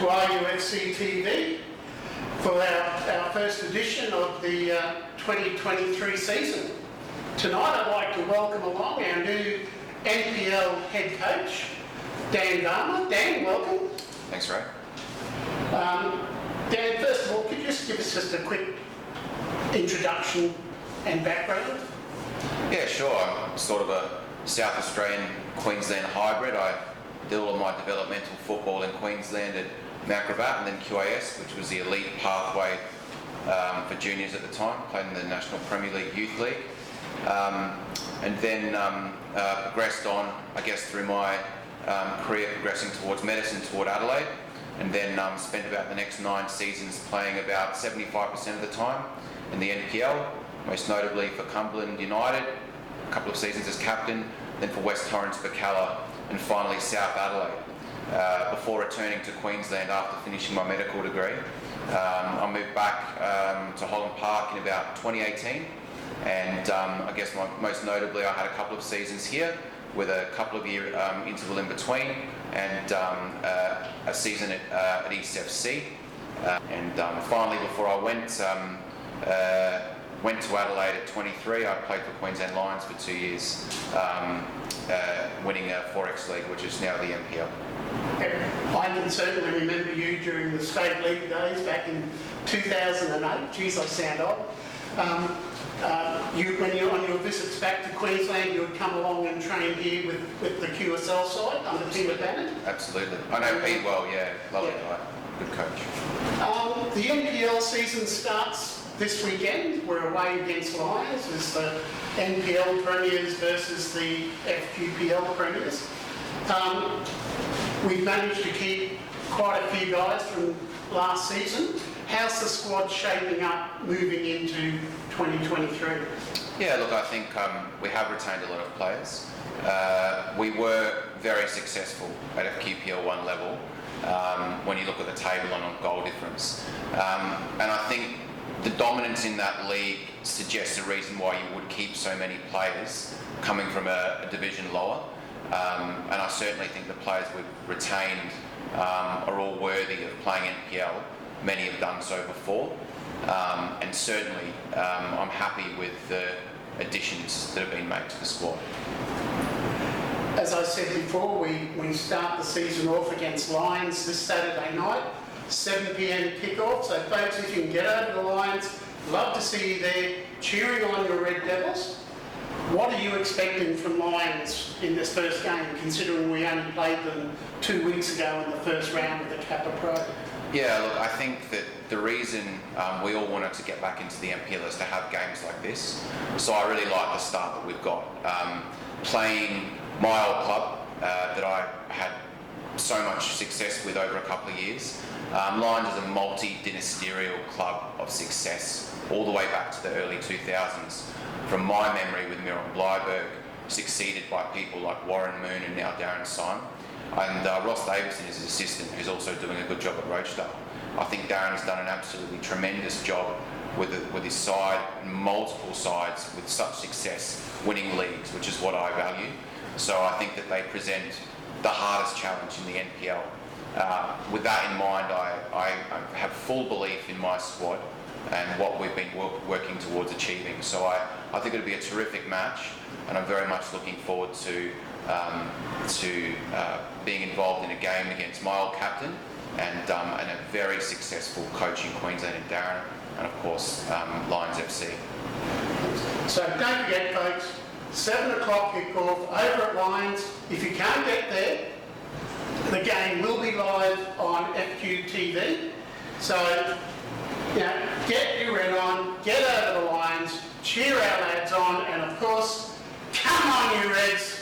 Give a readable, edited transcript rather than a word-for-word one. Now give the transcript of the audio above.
to Rufc Tv for our first edition of the 2023 season. Tonight I'd like to welcome along our new NPL head coach, Dan Varma. Dan, welcome. Thanks, Ray. Dan, first of all, could you just give us just a quick introduction and background? Yeah, sure. I'm sort of a South Australian Queensland hybrid. I did all of my developmental football in Queensland at Macrobat and then QAS, which was the elite pathway for juniors at the time, played in the National Premier League Youth League. And then progressed on, I guess, through my career progressing towards medicine toward Adelaide, and then spent about the next 9 seasons playing about 75% of the time in the NPL, most notably for Cumberland United, a couple of seasons as captain, then for West Torrens, Bacalla, and finally South Adelaide, before returning to Queensland after finishing my medical degree. I moved back to Holland Park in about 2018, and I guess most notably I had a couple of seasons here with a couple of year interval in between, and a season at East FC. And finally, before I went to Adelaide at 23, I played for Queensland Lions for 2 years, winning a Forex League, which is now the NPL. I can certainly remember you during the State League days back in 2008. Geez, I sound old. When you're on your visits back to Queensland, you would come along and train here with the QSL side under Peter Bannon. Absolutely. I know Pete well, yeah. Lovely guy. Good coach. The NPL season starts this weekend. We're away against Lions as the NPL premiers versus the FQPL premiers. We've managed to keep quite a few guys from last season. How's the squad shaping up moving into 2023? Yeah, look, I think we have retained a lot of players. We were very successful at FQPL 1 level when you look at the table and on goal difference. And I think the dominance in that league suggests a reason why you would keep so many players coming from a division lower. And I certainly think the players we've retained are all worthy of playing NPL. Many have done so before. And certainly I'm happy with the additions that have been made to the squad. As I said before, we start the season off against Lions this Saturday night, 7 p.m. kickoff. So folks, if you can get over the Lions, love to see you there cheering on your Red Devils. What are you expecting from Lions in this first game, considering we only played them 2 weeks ago in the first round of the Kappa Pro? Yeah, look, I think that the reason we all wanted to get back into the NPL is to have games like this. So I really like the start that we've got. Playing my old club that I had so much success with over a couple of years. Lions is a multi-dynasterial club of success all the way back to the early 2000s. From my memory with Miron Bleiberg, succeeded by people like Warren Moon and now Darren Simon. And Ross Davison is his assistant, who's also doing a good job at Rochedale. I think Darren's done an absolutely tremendous job with his side, and multiple sides with such success, winning leagues, which is what I value. So I think that they present the hardest challenge in the NPL. With that in mind, I have full belief in my squad and what we've been working towards achieving. So I think it'll be a terrific match, and I'm very much looking forward to being involved in a game against my old captain and a very successful coach in Queensland in Darren, and of course Lions FC. So don't forget, folks, 7 o'clock kickoff over at Lions. If you can't get there, the game will be live on FQ TV. So, get your red on, get over the Lions, cheer our lads on, and of course, come on you Reds,